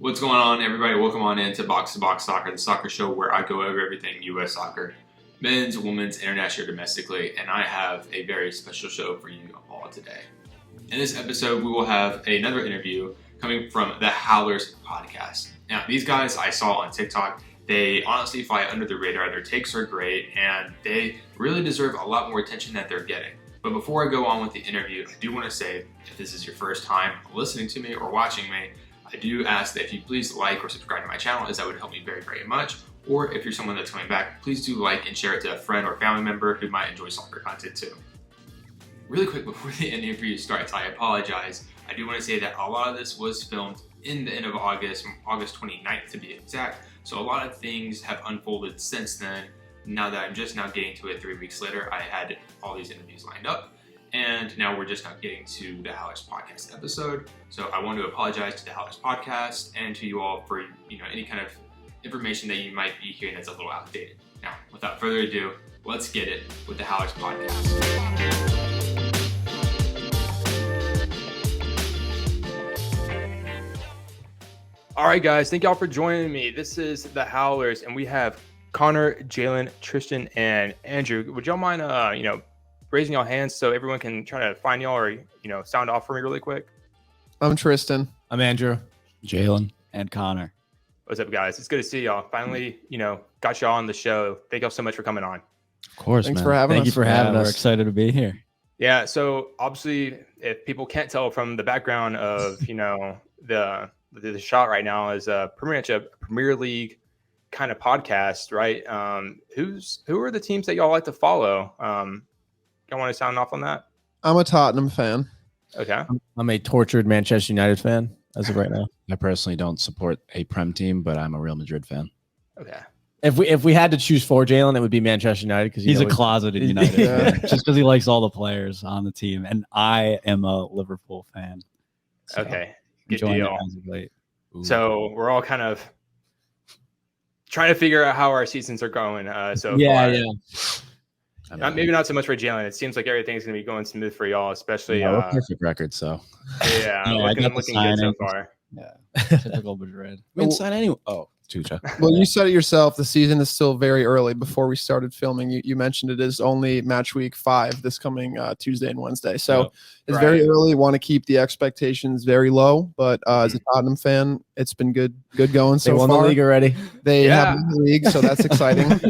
What's going on, everybody? Welcome on into Box to Box Soccer, the soccer show where I go over everything U.S. soccer, men's, women's, international, domestically, and I have a very special show for you all today. In this episode, we will have another interview coming from the Howlers Podcast. Now, these guys I saw on TikTok, they honestly fly under the radar. Their takes are great, and they really deserve a lot more attention than they're getting. But before I go on with the interview, I do want to say, if this is your first time listening to me or watching me, I do ask that if you please like or subscribe to my channel, as that would help me very, very much. Or if you're someone that's coming back, please do like and share it to a friend or family member who might enjoy soccer content too. Really quick before the interview starts, I apologize. I do want to say that a lot of this was filmed in the end of August, from August 29th to be exact. So a lot of things have unfolded since then. Now that I'm just now getting to it 3 weeks later, I had all these interviews lined up. And now we're just now getting to the Howlers Podcast episode. So I want to apologize to the Howlers Podcast and to you all for any kind of information that you might be hearing that's a little outdated. Now, without further ado, let's get it with the Howlers Podcast. All right, guys, thank y'all for joining me. This is the Howlers, and we have Connor, Jalen, Tristan, and Andrew. Would y'all mind, raising y'all hands so everyone can try to find y'all or, sound off for me really quick? I'm Tristan. I'm Andrew. Jalen. And Connor. What's up, guys? It's good to see y'all. Finally, got y'all on the show. Thank y'all so much for coming on. Of course, Thanks man. for having us. Thank you for having us. We're excited to be here. Yeah, so obviously, if people can't tell from the background of, the shot right now is pretty much a Premier League kind of podcast, right? Who are the teams that y'all like to follow? Y'all want to sound off on that? I'm a Tottenham fan. Okay. I'm a tortured Manchester United fan as of right now. I personally don't support a Prem team, but I'm a Real Madrid fan. Okay. If we had to choose for Jalen, it would be Manchester United because He's a closeted United fan, just because he likes all the players on the team, and I am a Liverpool fan. So Okay. Good enjoying deal. it as of late. So we're all kind of trying to figure out how our seasons are going so far. Yeah. Maybe not so much for Jalen. It seems like everything's going to be going smooth for y'all, especially. Perfect record, so. Yeah, looking good so far. Yeah, typical Madrid. We didn't sign anyone. Oh, Chucha. Well, you said it yourself. The season is still very early. Before we started filming, you mentioned it is only match week 5 this coming Tuesday and Wednesday. So it's very early. Want to keep the expectations very low. But as a Tottenham fan, it's been good going so They won far. the league already. They have won the league, so that's exciting.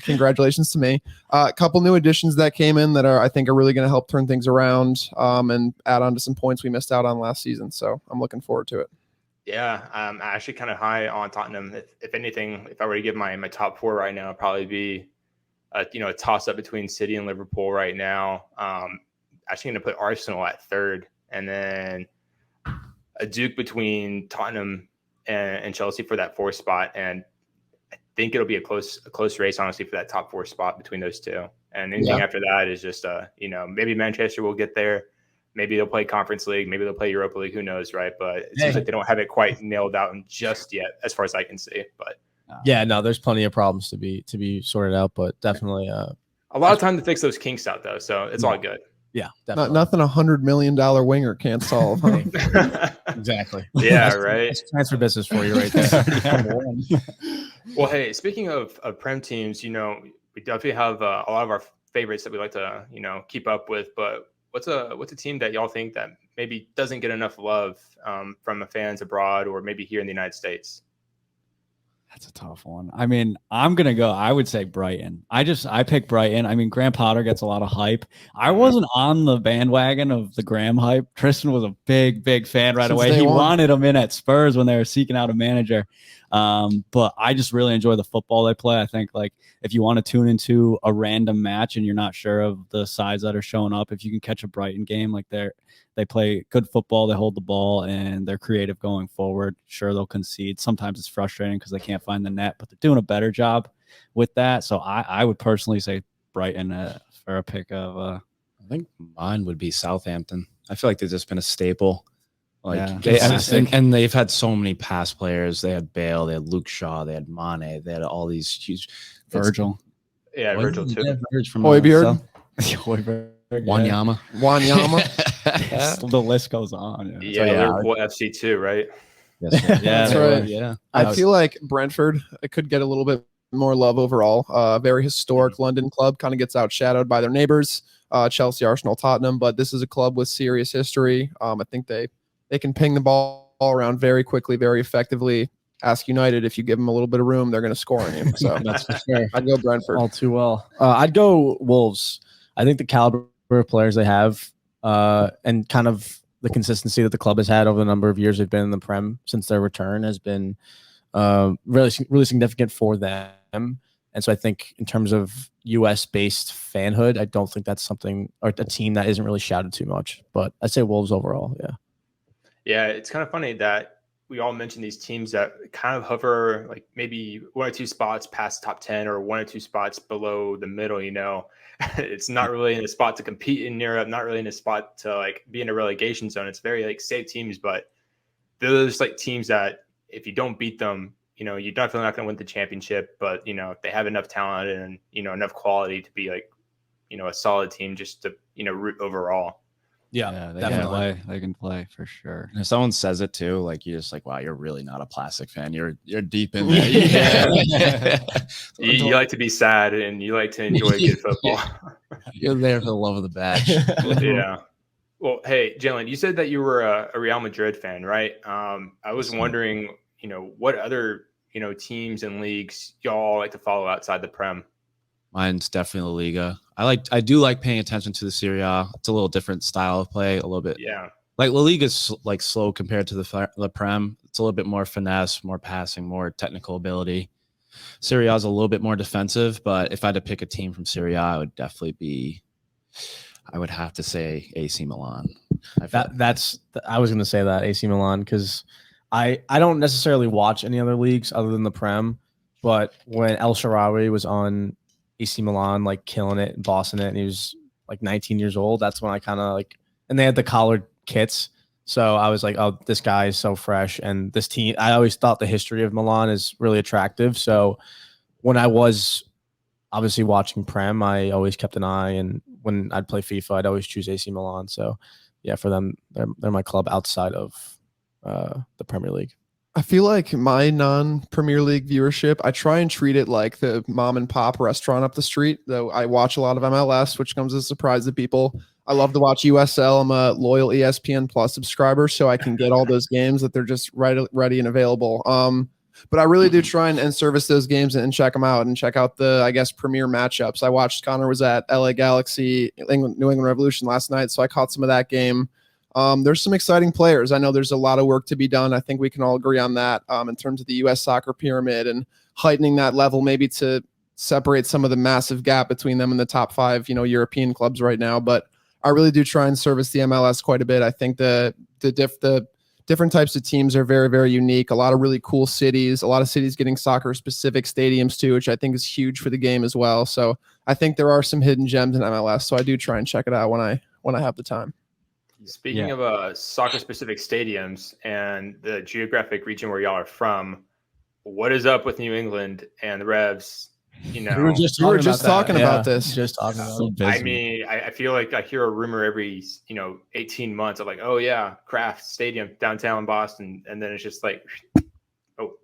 Congratulations to me. A couple new additions that came in that I think are really going to help turn things around and add on to some points we missed out on last season. So I'm looking forward to it. Yeah, I'm actually kind of high on Tottenham. If anything, if I were to give my top 4 right now, it'd probably be a toss up between City and Liverpool right now. Actually going to put Arsenal at 3rd, and then a duke between Tottenham and Chelsea for that 4th spot. And I think it'll be a close race, honestly, for that top 4 spot between those two. And anything after that is just, maybe Manchester will get there. Maybe they'll play Conference League. Maybe they'll play Europa League. Who knows, right? But it seems like they don't have it quite nailed out just yet, as far as I can see. But there's plenty of problems to be sorted out, but definitely a lot of time to fix those kinks out, though. So it's all good. Yeah, definitely. Nothing $100 million winger can't solve. Huh? Exactly. Yeah, right. It's transfer business for you right there. Well, hey, speaking of Prem teams, we definitely have a lot of our favorites that we like to, keep up with. But what's a team that y'all think that maybe doesn't get enough love from the fans abroad or maybe here in the United States? That's a tough one. I mean, I would say Brighton. I pick Brighton. I mean, Graham Potter gets a lot of hype. I wasn't on the bandwagon of the Graham hype. Tristan was a big fan right away. He wanted him in at Spurs when they were seeking out a manager. But I just really enjoy the football they play. I think if you want to tune into a random match and you're not sure of the sides that are showing up, if you can catch a Brighton game, they play good football, they hold the ball, and they're creative going forward. Sure, they'll concede. Sometimes it's frustrating because they can't find the net, but they're doing a better job with that. So I would personally say Brighton for a pick of. I think mine would be Southampton. I feel like they've just been a staple. And they've had so many past players. They had Bale, they had Luke Shaw, they had Mane, they had all these huge. Virgil. Yeah, Virgil too. Højbjerg. Wanyama. The list goes on. Yeah, Liverpool FC too, right? Yes, sir. Yeah, That's right. Yeah. I feel like Brentford could get a little bit more love overall. Very historic London club, kind of gets outshadowed by their neighbors, Chelsea, Arsenal, Tottenham. But this is a club with serious history. I think they can ping the ball around very quickly, very effectively. Ask United, if you give them a little bit of room, they're going to score on you. So That's for sure. I'd go Brentford. All too well. I'd go Wolves. I think the caliber of players they have, and kind of the consistency that the club has had over the number of years they've been in the Prem since their return has been really significant for them. And so I think in terms of US-based fanhood, I don't think that's something or a team that isn't really shouted too much. But I'd say Wolves overall, yeah. Yeah, it's kind of funny that we all mentioned these teams that kind of hover like maybe 1 or 2 spots past top 10 or 1 or 2 spots below the middle, It's not really in a spot to compete in Europe, not really in a spot to like be in a relegation zone. It's very like safe teams, but they're just like teams that if you don't beat them, you're definitely not going to win the championship, but if they have enough talent and, enough quality to be like, a solid team just to, root overall. Yeah, they can play for sure. And if someone says it too, like you're just like, wow, you're really not a plastic fan. You're deep in there. You like to be sad and you like to enjoy good football. You're there for the love of the badge. Yeah. Well, hey, Jalen, you said that you were a Real Madrid fan, right? I was wondering, what other, teams and leagues y'all like to follow outside the Prem? Mine's definitely La Liga. I do like paying attention to the Serie A. It's a little different style of play, a little bit. Yeah. Like La Liga is like slow compared to the Prem. It's a little bit more finesse, more passing, more technical ability. Serie A is a little bit more defensive, but if I had to pick a team from Serie A, I would have to say AC Milan. I was going to say that AC Milan because I don't necessarily watch any other leagues other than the Prem, but when El Shaarawy was on AC Milan, like killing it and bossing it, and he was like 19 years old, that's when I kind of like, and they had the collared kits. So I was like, oh, this guy is so fresh. And this team, I always thought the history of Milan is really attractive. So when I was obviously watching Prem, I always kept an eye. And when I'd play FIFA, I'd always choose AC Milan. So yeah, for them, they're my club outside of the Premier League. I feel like my non-Premier League viewership, I try and treat it like the mom and pop restaurant up the street, though I watch a lot of MLS, which comes as a surprise to people. I love to watch USL. I'm a loyal ESPN Plus subscriber, so I can get all those games that they're just ready and available. But I really do try and service those games and check them out and check out the, I guess, premier matchups. I watched Connor was at LA Galaxy, New England Revolution last night, so I caught some of that game. There's some exciting players. I know there's a lot of work to be done. I think we can all agree on that in terms of the U.S. soccer pyramid and heightening that level maybe to separate some of the massive gap between them and the top 5, European clubs right now. But I really do try and service the MLS quite a bit. I think the different types of teams are very, very unique. A lot of really cool cities, a lot of cities getting soccer-specific stadiums too, which I think is huge for the game as well. So I think there are some hidden gems in MLS. So I do try and check it out when I have the time. Speaking of soccer-specific stadiums and the geographic region where y'all are from, what is up with New England and the Revs? We were just talking about this. Just talking about it. I mean, I feel like I hear a rumor every 18 months of like, oh yeah, Kraft Stadium downtown Boston, and then it's just like,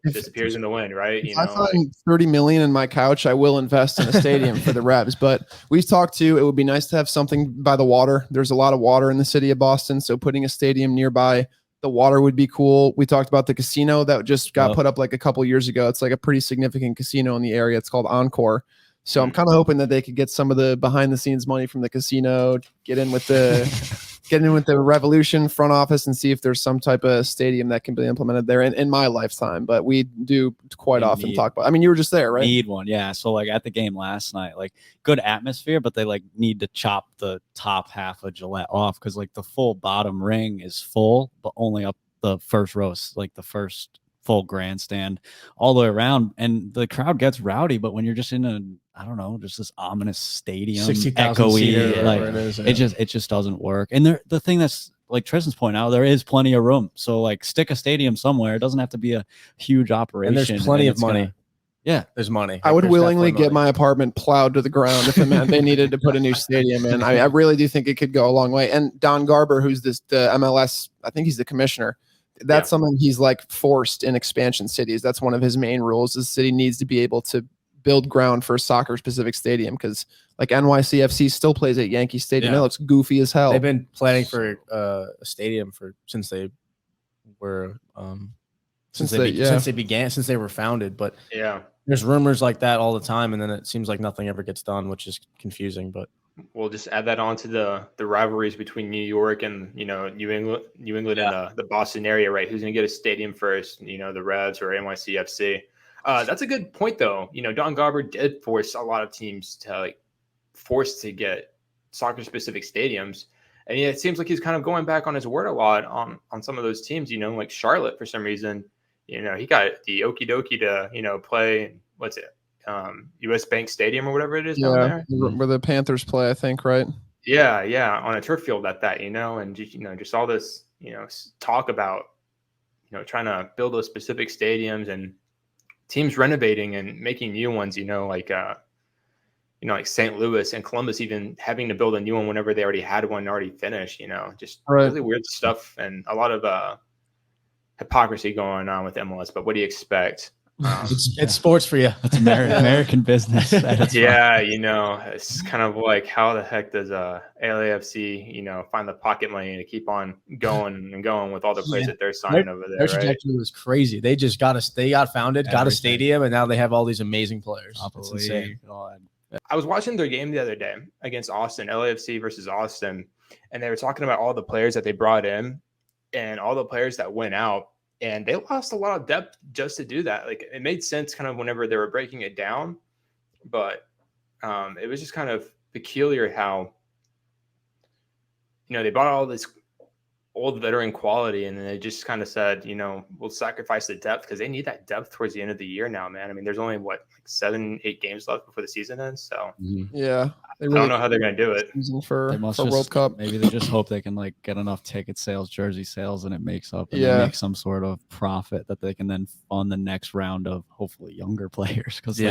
disappears in the wind, right? If I find $30 million in my couch, I will invest in a stadium for the Revs. But we've talked to, it would be nice to have something by the water. There's a lot of water in the city of Boston, so putting a stadium nearby the water would be cool. We talked about the casino that just got put up like a couple years ago. It's like a pretty significant casino in the area. It's called Encore. So I'm kind of hoping that they could get some of the behind the scenes money from the casino, get in with the Revolution front office and see if there's some type of stadium that can be implemented there in my lifetime. But we do quite often talk about, I mean, you were just there, right? Need one. Yeah. So like at the game last night, like good atmosphere, but they like need to chop the top half of Gillette off. Cause like the full bottom ring is full, but only up the first row, like the first full grandstand all the way around, and the crowd gets rowdy. But when you're just in just this ominous stadium, 60,000 echoey, like it is, it just doesn't work. And the thing that's like Tristan's point out, there is plenty of room. So like stick a stadium somewhere. It doesn't have to be a huge operation. And there's plenty of money. There's money. I would willingly get my apartment plowed to the ground if it meant they needed to put a new stadium in. I really do think it could go a long way. And Don Garber, who's the MLS, I think he's the commissioner. that's something he's like forced in expansion cities. That's one of his main rules. The city needs to be able to build ground for a soccer specific stadium, because like NYCFC still plays at Yankee Stadium. It looks goofy as hell. They've been planning for a stadium since they were since they were founded. But there's rumors like that all the time, and then it seems like nothing ever gets done, which is confusing. But we'll just add that on to the rivalries between New York and New England and the Boston area, right? Who's going to get a stadium first? The Revs or NYCFC? That's a good point, though. Don Garber did force a lot of teams to get soccer-specific stadiums, and it seems like he's kind of going back on his word a lot on some of those teams. Like Charlotte, for some reason, he got the okie dokie to play. What's it? US Bank Stadium or whatever it is down there, where the Panthers play, I think, right? Yeah, on a turf field at that, and just all this, talk about, trying to build those specific stadiums and teams renovating and making new ones, like St. Louis and Columbus even having to build a new one whenever they already had one already finished, just really weird stuff and a lot of hypocrisy going on with MLS. But what do you expect? It's sports for you. It's American business. It's kind of like, how the heck does LAFC, find the pocket money to keep on going and going with all the players that they're signing over there? Their trajectory was crazy. They just they got founded, got a stadium, and now they have all these amazing players. It's insane. I was watching their game the other day against Austin, LAFC versus Austin, and they were talking about all the players that they brought in and all the players that went out. And they lost a lot of depth just to do that. Like, it made sense kind of whenever they were breaking it down, but it was just kind of peculiar how, they bought all this old veteran quality, and then they just kind of said, we'll sacrifice the depth, because they need that depth towards the end of the year now, man. I mean, there's only 7-8 games left before the season ends. So I don't know how they're going to do it for World Cup. Maybe they just hope they can get enough ticket sales, jersey sales, and it makes up and they make some sort of profit that they can then fund the next round of hopefully younger players, because they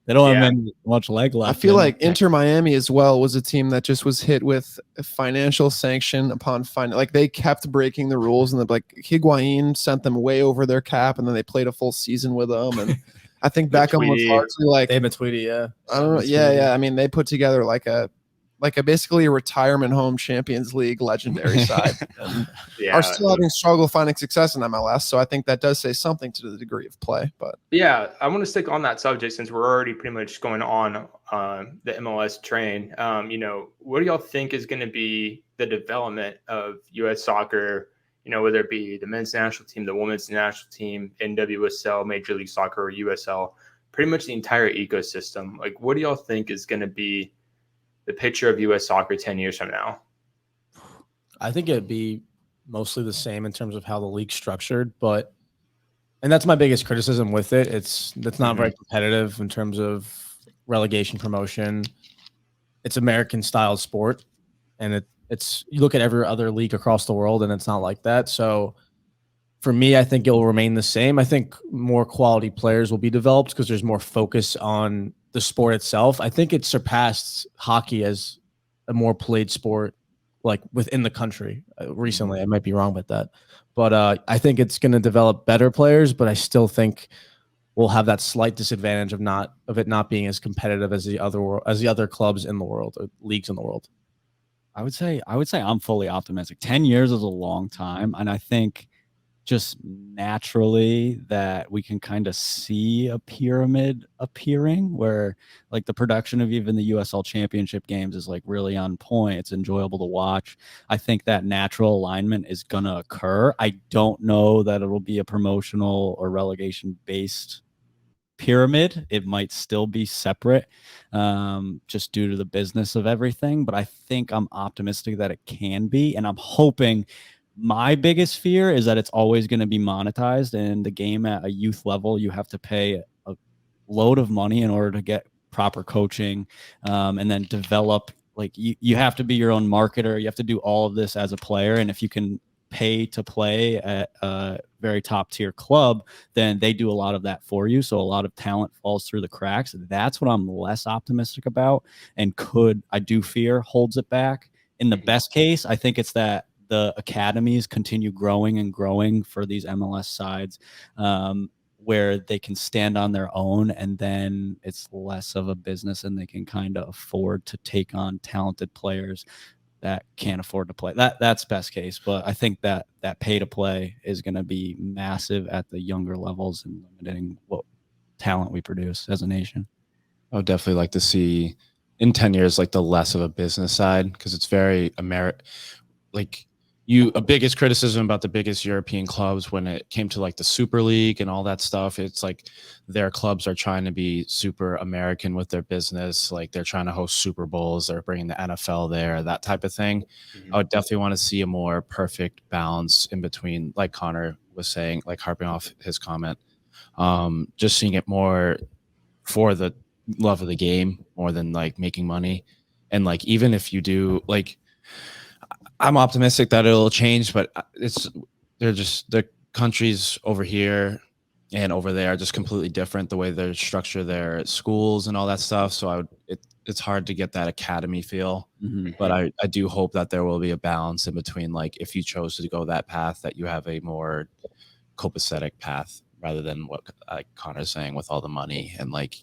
don't have much leg left. I feel like Inter Miami as well was a team that just was hit with financial sanction upon they kept breaking the rules, and Higuain sent them way over their cap, and then they played a full season with them. And I think Beckham was largely David Tweedy, I don't know. I mean, they put together basically a retirement home Champions League legendary side. Are still having struggle finding success in MLS. So I think that does say something to the degree of play. But I want to stick on that subject since we're already pretty much going on the MLS train. What do y'all think is going to be the development of U.S. soccer? Whether it be the men's national team, the women's national team, NWSL, Major League Soccer, or USL, pretty much the entire ecosystem. What do y'all think is going to be the picture of U.S. soccer 10 years from now? I think it'd be mostly the same in terms of how the league's structured, and that's my biggest criticism with it. It's not very competitive in terms of relegation promotion. It's American style sport, and it's you look at every other league across the world, and it's not like that. So for me, I think it will remain the same. I think more quality players will be developed because there's more focus on the sport itself. I think it surpassed hockey as a more played sport, within the country recently. I might be wrong about that, but I think it's going to develop better players. But I still think we'll have that slight disadvantage of it not being as competitive as the other clubs in the world or leagues in the world. I would say I'm fully optimistic. 10 years is a long time, and I think just naturally that we can kind of see a pyramid appearing where the production of even the USL championship games is really on point. It's enjoyable to watch. I think that natural alignment is going to occur. I don't know that it'll be a promotional or relegation based pyramid. It might still be separate just due to the business of everything, but I think I'm optimistic that it can be, and I'm hoping. My biggest fear is that it's always going to be monetized, and the game at a youth level, you have to pay a load of money in order to get proper coaching, and then develop. You have to be your own marketer. You have to do all of this as a player. And if you can pay to play at a very top tier club, then they do a lot of that for you. So a lot of talent falls through the cracks. That's what I'm less optimistic about, and I do fear holds it back. In the best case, I think it's that the academies continue growing and growing for these MLS sides, where they can stand on their own, and then it's less of a business and they can kind of afford to take on talented players that can't afford to play. That's best case, but I think that pay to play is going to be massive at the younger levels and limiting what talent we produce as a nation. I would definitely like to see in 10 years like the less of a business side, because it's very a biggest criticism about the biggest European clubs when it came to like the Super League and all that stuff, it's like their clubs are trying to be super American with their business. Like they're trying to host Super Bowls, they're bringing the NFL there, that type of thing. I would definitely want to see a more perfect balance in between, like Connor was saying, like harping off his comment, just seeing it more for the love of the game more than like making money. And like, even if you do, like, I'm optimistic that it'll change, but the countries over here and over there are just completely different, the way they structure their schools and all that stuff. So it's hard to get that academy feel, but I do hope that there will be a balance in between, like if you chose to go that path, that you have a more copacetic path rather than what like Connor's saying with all the money and like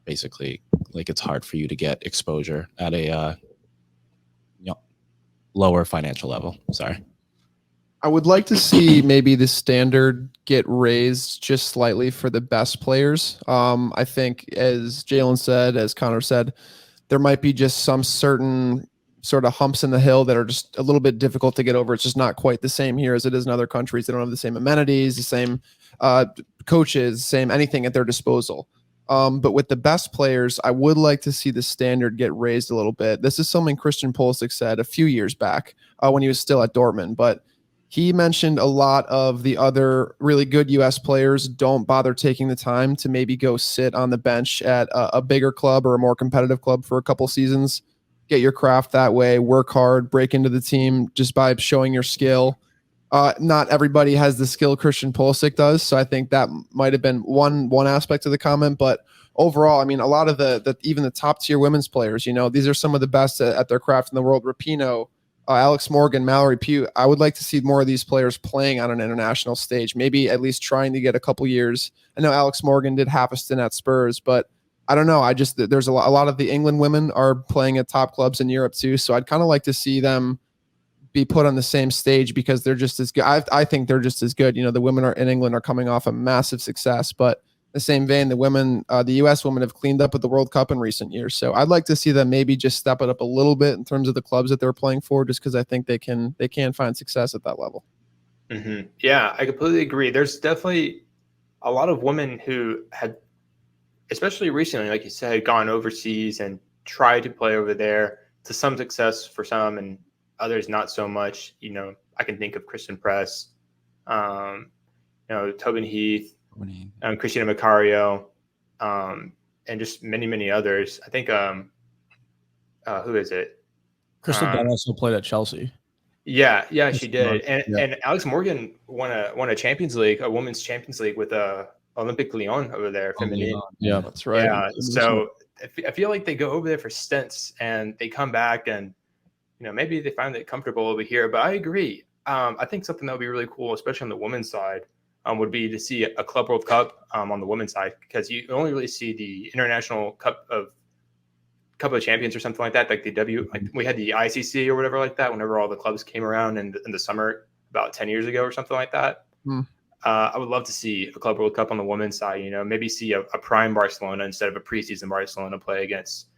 basically like it's hard for you to get exposure at a lower financial level. Sorry. I would like to see maybe the standard get raised just slightly for the best players. I think, as Jalen said, as Connor said, there might be just some certain sort of humps in the hill that are just a little bit difficult to get over. It's just not quite the same here as it is in other countries. They don't have the same amenities, the same coaches, same anything at their disposal. But with the best players, I would like to see the standard get raised a little bit. This is something Christian Pulisic said a few years back when he was still at Dortmund, but he mentioned a lot of the other really good U.S. players don't bother taking the time to maybe go sit on the bench at a bigger club or a more competitive club for a couple seasons, get your craft that way, work hard, break into the team just by showing your skill. Not everybody has the skill Christian Pulisic does, so I think that might have been one aspect of the comment. But overall, I mean, a lot of the even the top tier women's players, these are some of the best at their craft in the world. Rapinoe, Alex Morgan, Mallory Pugh. I would like to see more of these players playing on an international stage, maybe at least trying to get a couple years. I know Alex Morgan did half a stint at Spurs, but I don't know. There's a lot of the England women are playing at top clubs in Europe too, so I'd kind of like to see them be put on the same stage because they're just as good. I think they're just as good. The women in England are coming off a massive success, but in the same vein, the U.S. women have cleaned up with the World Cup in recent years. So I'd like to see them maybe just step it up a little bit in terms of the clubs that they're playing for, just because I think they can find success at that level. Mm-hmm. Yeah, I completely agree. There's definitely a lot of women who had, especially recently, like you said, gone overseas and tried to play over there to some success for some and others not so much. I can think of Kristen Press, Tobin Heath, Christina Macario, and just many, many others. I think, who is it? Crystal Dunn also played at Chelsea. Yeah, she did. And Alex Morgan won a Champions League, a women's Champions League with Olympique Lyon over there, feminine. Yeah, that's right. Yeah, so I feel like they go over there for stints and they come back and maybe they find it comfortable over here. But I agree. I think something that would be really cool, especially on the women's side, would be to see a Club World Cup on the women's side, because you only really see the International Cup of Champions or something like that, like like we had the ICC or whatever like that. Whenever all the clubs came around in the summer about 10 years ago or something like that. I would love to see a Club World Cup on the women's side. Maybe see a prime Barcelona instead of a preseason Barcelona play against,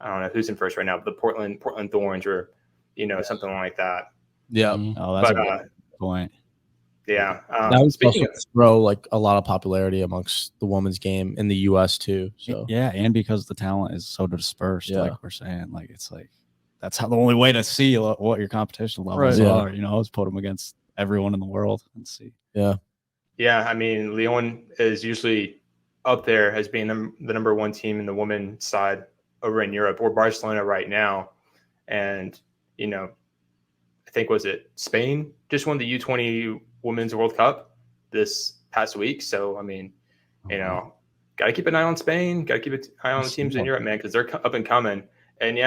I don't know who's in first right now, but the Portland Thorns or something like that. Yeah. Oh, that's a good point. Yeah. That would also throw like a lot of popularity amongst the women's game in the US too. So yeah, and because the talent is so dispersed, like we're saying, like it's like that's how the only way to see what your competition levels are, is put them against everyone in the world and see. Yeah, I mean, Lyon is usually up there as being the number one team in the women's side over in Europe, or Barcelona right now. And, I think, was it Spain just won the U20 Women's World Cup this past week. So, I mean, got to keep an eye on Spain, got to keep an eye on the teams in Europe, man, because they're up and coming. And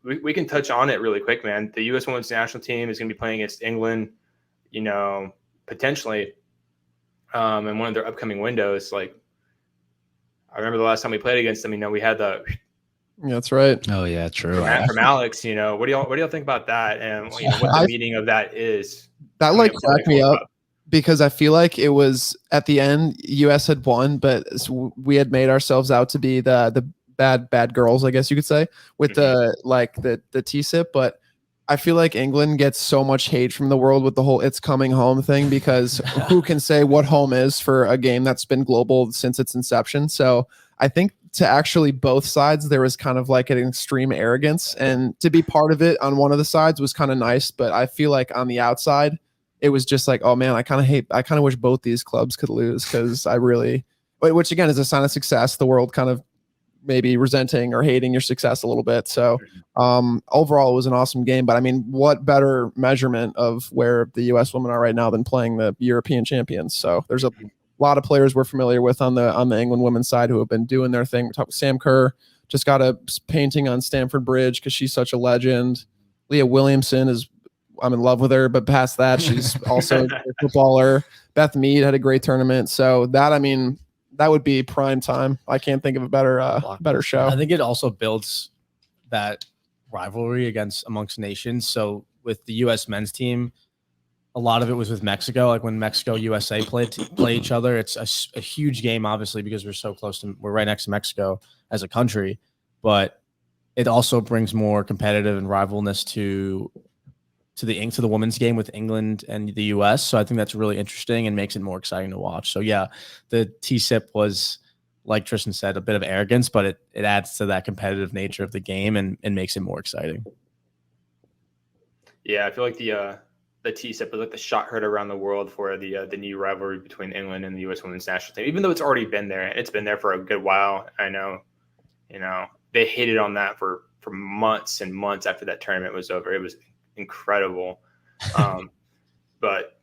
we can touch on it really quick, man. The U.S. women's national team is going to be playing against England, potentially in one of their upcoming windows. Like, I remember the last time we played against them, we had the That's right. Oh yeah, true. from Alex. What do y'all think about that? And what the meaning of that is? That cracked me up because I feel like it was at the end US had won, but we had made ourselves out to be the bad girls, I guess you could say, with the T-SIP. But I feel like England gets so much hate from the world with the whole "it's coming home" thing, because who can say what home is for a game that's been global since its inception? So I think to actually both sides, there was kind of like an extreme arrogance, and to be part of it on one of the sides was kind of nice. But I feel like on the outside, it was just like, oh man, I kind of wish both these clubs could lose, because which again is a sign of success. The world kind of maybe resenting or hating your success a little bit. So overall, it was an awesome game. But I mean, what better measurement of where the U.S. women are right now than playing the European champions? So there's a lot of players we're familiar with on the England women's side who have been doing their thing. We talked with Sam Kerr, just got a painting on Stamford Bridge because she's such a legend. Leah Williamson I'm in love with her, but past that, she's also a footballer. Beth Mead had a great tournament. So that would be prime time. I can't think of a better show. I think it also builds that rivalry amongst nations. So with the U.S. men's team, a lot of it was with Mexico. Like when Mexico USA play each other, it's a huge game, obviously, because we're right next to Mexico as a country. But it also brings more competitive and rivalness to the women's game with England and the US. So I think that's really interesting and makes it more exciting to watch. So yeah, the T-SIP was, like Tristan said, a bit of arrogance, but it adds to that competitive nature of the game and makes it more exciting. Yeah, I feel like the T-SIP was like the shot heard around the world for the new rivalry between England and the U.S. women's national team, even though it's already been there. It's been there for a good while. I know, they hated on that for months and months after that tournament was over. It was incredible. But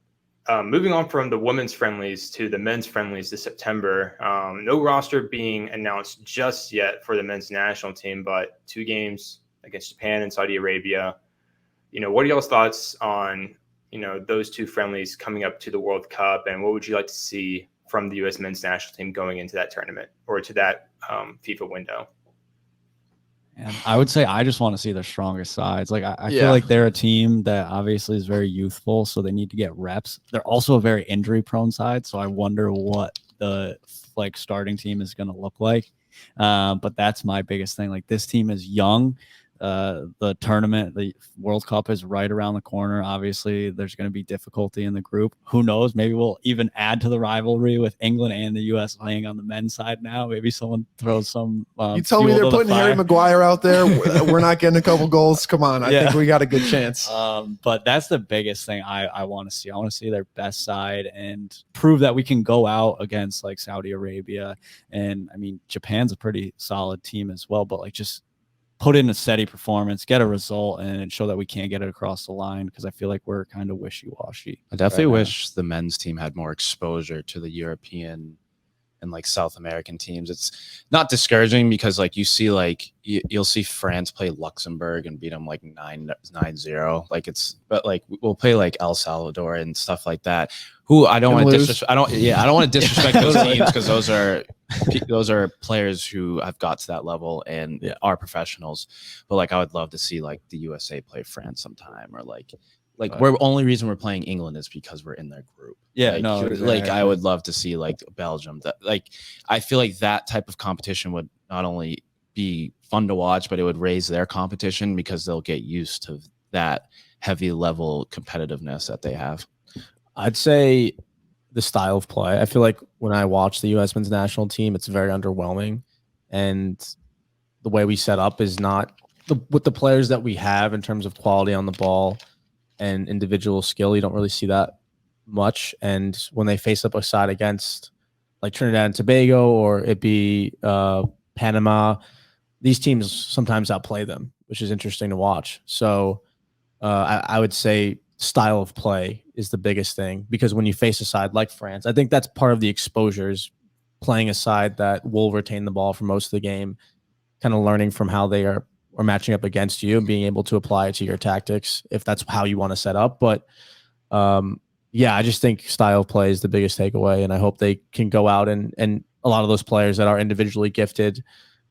moving on from the women's friendlies to the men's friendlies this September, no roster being announced just yet for the men's national team, but 2 games against Japan and Saudi Arabia. What are y'all's thoughts on, those 2 friendlies coming up to the World Cup, and what would you like to see from the U.S. men's national team going into that tournament or to that FIFA window? And I would say I just want to see their strongest sides. Like I feel like they're a team that obviously is very youthful, so they need to get reps. They're also a very injury-prone side, so I wonder what the starting team is going to look like. But that's my biggest thing. Like, this team is young. The tournament, the World Cup is right around the corner. Obviously, there's going to be difficulty in the group. Who knows? Maybe we'll even add to the rivalry with England and the U.S. playing on the men's side now. Maybe someone throws some. You tell me they're putting Harry Maguire out there. We're not getting a couple goals. Come on. I think we got a good chance. But that's the biggest thing I want to see. I want to see their best side and prove that we can go out against Saudi Arabia. And Japan's a pretty solid team as well, but just put in a steady performance, get a result, and show that we can't get it across the line, because I feel like we're kind of wishy-washy. I definitely wish the men's team had more exposure to the European and South American teams. It's not discouraging because you see you'll see France play Luxembourg and beat them 9-0. But we'll play El Salvador and stuff like that. Who I don't want to disrespect. I don't want to disrespect those teams, because those are players who have got to that level and are professionals. But I would love to see the USA play France sometime, or we're only reason we're playing England is because we're in their group. Yeah, I would love to see Belgium. I feel like that type of competition would not only be fun to watch, but it would raise their competition, because they'll get used to that heavy level competitiveness that they have. I'd say the style of play. I feel like when I watch the U.S. men's national team, it's very underwhelming, and the way we set up is not with the players that we have in terms of quality on the ball and individual skill. You don't really see that much. And when they face up a side against Trinidad and Tobago, or it be Panama, these teams sometimes outplay them, which is interesting to watch. So I would say style of play is the biggest thing, because when you face a side like France, I think that's part of the exposure, is playing a side that will retain the ball for most of the game, kind of learning from how they are or matching up against you and being able to apply it to your tactics if that's how you want to set up. But yeah, I just think style of play is the biggest takeaway, and I hope they can go out and a lot of those players that are individually gifted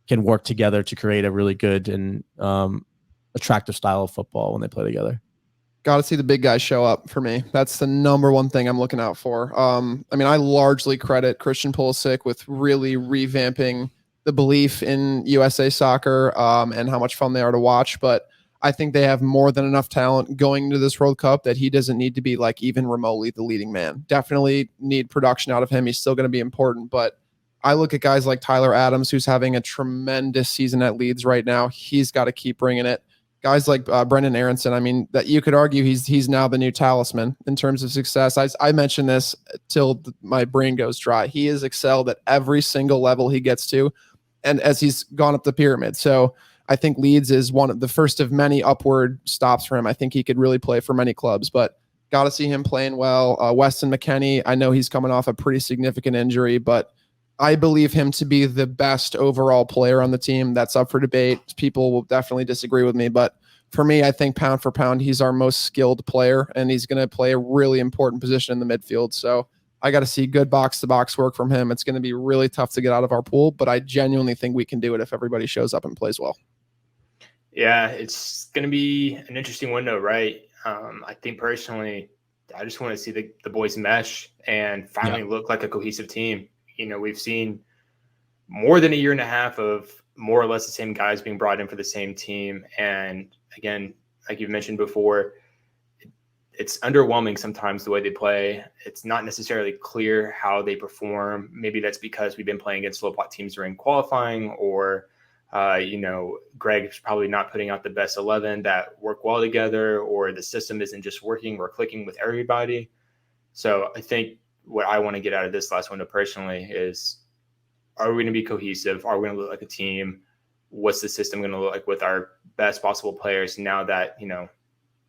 can work together to create a really good and attractive style of football when they play together. Got to see the big guys show up for me. That's the number one thing I'm looking out for. I mean, I largely credit Christian Pulisic with really revamping the belief in USA soccer and how much fun they are to watch. But I think they have more than enough talent going into this World Cup that he doesn't need to be like even remotely the leading man. Definitely need production out of him. He's still going to be important. But I look at guys like Tyler Adams, who's having a tremendous season at Leeds right now. He's got to keep bringing it. Guys like Brendan Aronson, I mean, that you could argue he's now the new talisman in terms of success. I mentioned this till my brain goes dry. He has excelled at every single level he gets to, and as he's gone up the pyramid. So I think Leeds is one of the first of many upward stops for him. I think he could really play for many clubs, but got to see him playing well. Weston McKennie, I know he's coming off a pretty significant injury, but I believe him to be the best overall player on the team. That's up for debate. People will definitely disagree with me, but for me, I think pound for pound, he's our most skilled player, and he's going to play a really important position in the midfield. So I got to see good box-to-box work from him. It's going to be really tough to get out of our pool, but I genuinely think we can do it if everybody shows up and plays well. Yeah, it's going to be an interesting window, right? I think personally, I just want to see the boys mesh and finally look like a cohesive team. You know, we've seen more than a year and a half of more or less the same guys being brought in for the same team. And again, like you've mentioned before, it's underwhelming sometimes the way they play. It's not necessarily clear how they perform. Maybe that's because we've been playing against low-pot teams during qualifying, or, Greg's probably not putting out the best 11 that work well together, or the system isn't just working or clicking with everybody. So I think what I want to get out of this last window personally is, are we going to be cohesive? Are we going to look like a team? What's the system going to look like with our best possible players now that,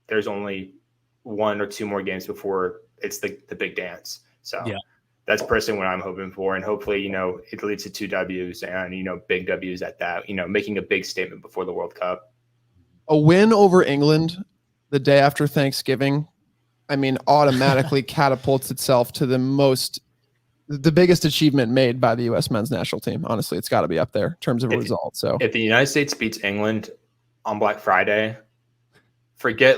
there's only 1 or 2 more games before it's the big dance. So that's personally what I'm hoping for. And hopefully, it leads to 2 W's and, big W's at that, making a big statement before the World Cup. A win over England the day after Thanksgiving, automatically catapults itself to the biggest achievement made by the U.S. men's national team. Honestly, it's got to be up there in terms of results. So if the United States beats England on Black Friday, forget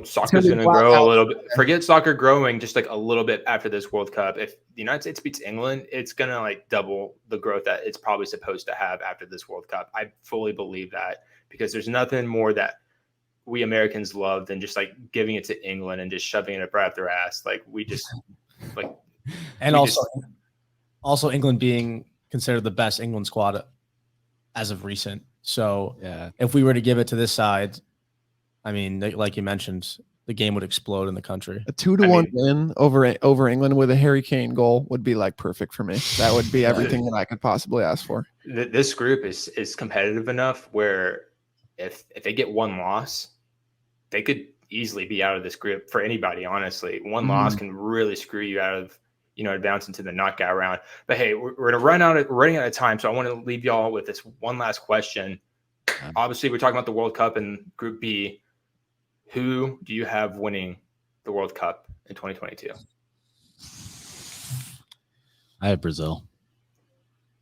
soccer's going to grow a little bit. Forget soccer growing just like a little bit after this World Cup. If the United States beats England, it's going to double the growth that it's probably supposed to have after this World Cup. I fully believe that, because there's nothing more that we Americans love than just giving it to England and just shoving it up right up their ass. And also England being considered the best England squad as of recent. So if we were to give it to this side, like you mentioned, the game would explode in the country. A 2-1 win over England with a Harry Kane goal would be perfect for me. That would be everything that I could possibly ask for. This group is competitive enough where if they get 1 loss, they could easily be out of this group for anybody. Honestly, 1 loss can really screw you out of advancing to the knockout round. But hey, we're running out of time, so I want to leave y'all with this one last question. Obviously, we're talking about the World Cup in Group B. Who do you have winning the World Cup in 2022? I have Brazil.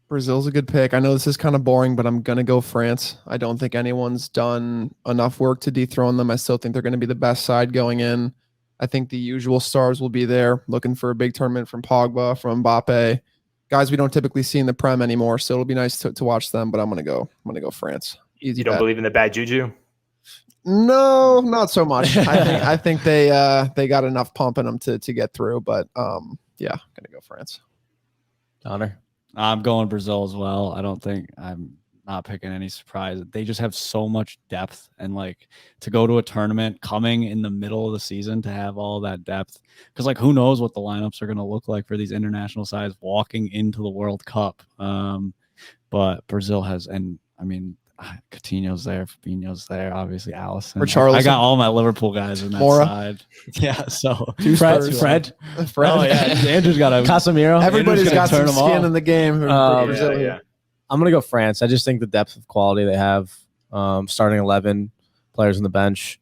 Brazil's a good pick. I know this is kind of boring, but I'm going to go France. I don't think anyone's done enough work to dethrone them. I still think they're going to be the best side going in. I think the usual stars will be there, looking for a big tournament from Pogba, from Mbappe, guys we don't typically see in the Prem anymore. So it'll be nice to watch them. But I'm gonna go France. Easy. You don't believe in the bad juju? No, not so much. I think they got enough pump in them to get through. But gonna go France. Connor, I'm going Brazil as well. I'm not picking any surprise. They just have so much depth, and to go to a tournament coming in the middle of the season to have all that depth, because who knows what the lineups are going to look like for these international sides walking into the World Cup. But Brazil has, Coutinho's there, Fabinho's there, obviously Alisson. I got all my Liverpool guys in that side. Yeah, so Fred. Oh yeah, Andrew's got a Casemiro. Everybody's got some skin in the game. I'm going to go France. I just think the depth of quality they have starting 11, players on the bench.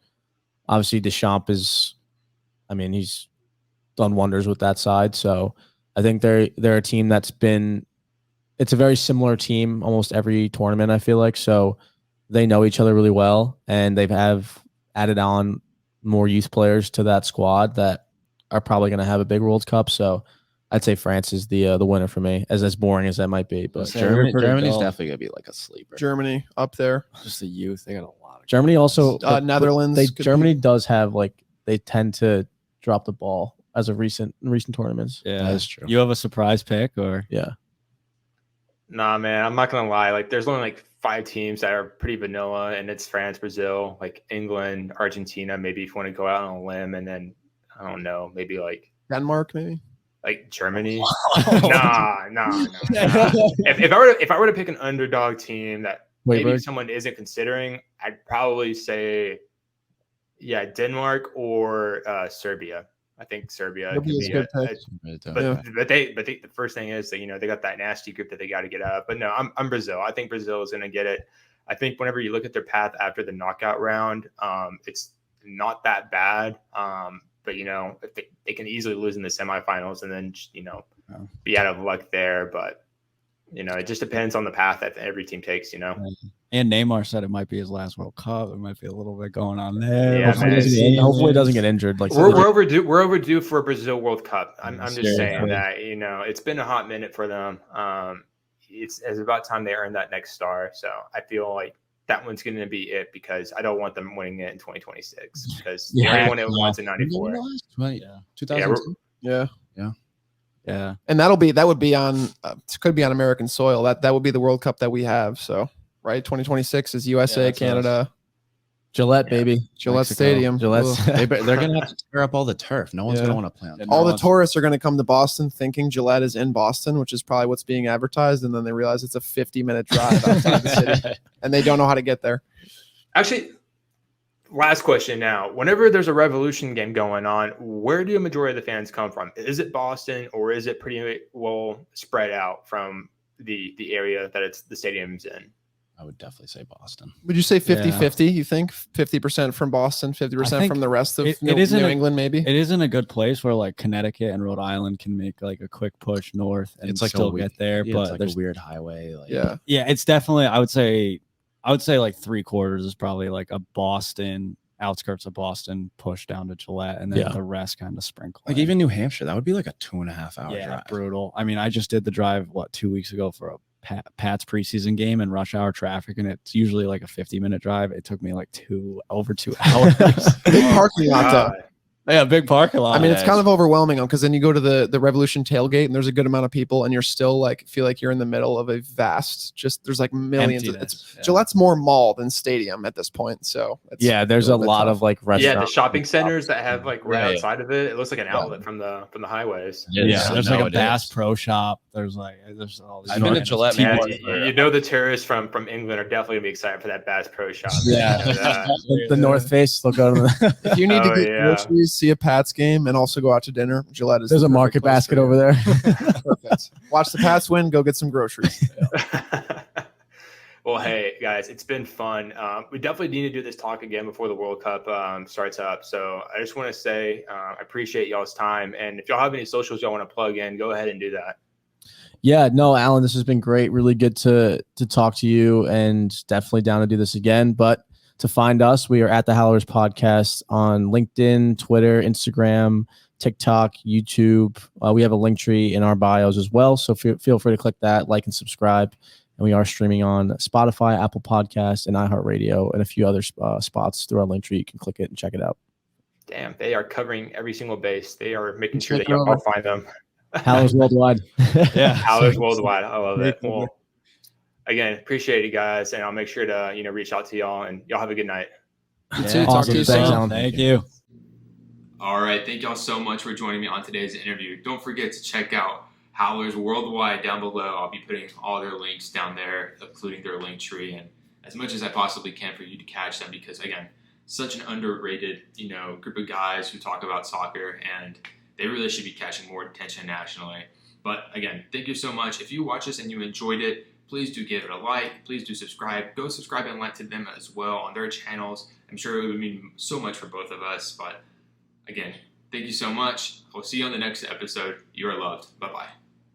Obviously, Deschamps he's done wonders with that side. So I think they're a team it's a very similar team almost every tournament, I feel like. So they know each other really well, and have added on more youth players to that squad that are probably going to have a big World Cup. So I'd say France is the winner for me, as boring as that might be. But Germany's definitely going to be like a sleeper. Germany up there. Just the youth. They got a lot of Germany also Netherlands. Germany does have they tend to drop the ball as of recent tournaments. Yeah, that is true. You have a surprise pick, or Yeah. Nah, man, I'm not gonna lie. Like, there's only like 5 teams that are pretty vanilla, and it's France, Brazil, like England, Argentina. Maybe if you want to go out on a limb, and then I don't know, maybe like Denmark, maybe. like Germany. Nah. If I were to pick an underdog team that maybe someone isn't considering, I'd probably say, Denmark or Serbia. I think Serbia could be but the first thing is that they got that nasty group that they got to get out. But no, I'm Brazil. I think Brazil is going to get it. I think whenever you look at their path after the knockout round, it's not that bad. But if they can easily lose in the semifinals and then be out of luck there. But it just depends on the path that every team takes. And Neymar said it might be his last World Cup. There might be a little bit going on there. Yeah, hopefully he doesn't get injured. Like we're overdue. We're overdue for a Brazil World Cup. I'm just saying that it's been a hot minute for them. It's about time they earn that next star. So I feel like that one's going to be it, because I don't want them winning it in 2026 because they already won it once in '94. 2002. Yeah. And that would be on could be on American soil. That would be the World Cup that we have. So, right, 2026 is USA, Canada. Gillette, baby. Gillette Stadium. Gillette's. They're going to have to tear up all the turf. No one's going to want to play on. All the tourists are going to come to Boston thinking Gillette is in Boston, which is probably what's being advertised, and then they realize it's a 50-minute drive outside the city, and they don't know how to get there. Actually, last question now. Whenever there's a Revolution game going on, where do a majority of the fans come from? Is it Boston, or is it pretty well spread out from the area that the stadium's in? I would definitely say Boston. Would you say 50-50, you think? 50% from Boston, 50% from the rest of New England, maybe? It isn't a good place where like Connecticut and Rhode Island can make like a quick push north and it's like still get there. But it's like a weird highway. It's definitely, I would say like 3/4 is probably like a Boston, outskirts of Boston, push down to Gillette, and then the rest kind of sprinkle. Like even New Hampshire, that would be like a 2.5 hour drive. Brutal. I mean, I just did the drive 2 weeks ago for a Pat's preseason game in rush hour traffic, and it's usually like a 50-minute drive. It took me like over 2 hours. Big parking lot though. Yeah, big parking lot. I mean, it's kind of overwhelming because then you go to the Revolution tailgate and there's a good amount of people, and you're still feel like you're in the middle of a vast, there's like millions. Gillette's more mall than stadium at this point. So there's a lot of like restaurants. Yeah, the shopping centers that have like outside of it. It looks like an outlet from the highways. There's like a Bass Pro Shop. There's all these. I've been to Gillette. The tourists from England are definitely gonna be excited for that Bass Pro Shop. The North Face. They'll go to the. If you need to get groceries, see a Pats game, and also go out to dinner, Gillette is. There's a market basket over there. Perfect. Watch the Pats win. Go get some groceries. Well, hey guys, it's been fun. We definitely need to do this talk again before the World Cup starts up. So I just want to say I appreciate y'all's time, and if y'all have any socials y'all want to plug in, go ahead and do that. Yeah, no, Alan, this has been great. Really good to talk to you, and definitely down to do this again. But to find us, we are at the Howlers Podcast on LinkedIn, Twitter, Instagram, TikTok, YouTube. We have a link tree in our bios as well, so feel free to click that, like, and subscribe. And we are streaming on Spotify, Apple Podcasts, and iHeartRadio, and a few other spots through our link tree. You can click it and check it out. Damn, they are covering every single base. They are making sure that y'all find them. Howlers Worldwide. Howlers Worldwide. I love it. Well, again, appreciate it, guys, and I'll make sure to reach out to y'all, and y'all have a good night. Talk to you soon. Thank you. All right, thank y'all so much for joining me on today's interview. Don't forget to check out Howlers Worldwide down below. I'll be putting all their links down there, including their link tree, and as much as I possibly can for you to catch them, because again, such an underrated group of guys who talk about soccer, and they really should be catching more attention nationally. But again, thank you so much. If you watch this and you enjoyed it, please do give it a like. Please do subscribe. Go subscribe and like to them as well on their channels. I'm sure it would mean so much for both of us. But again, thank you so much. We'll see you on the next episode. You are loved. Bye-bye.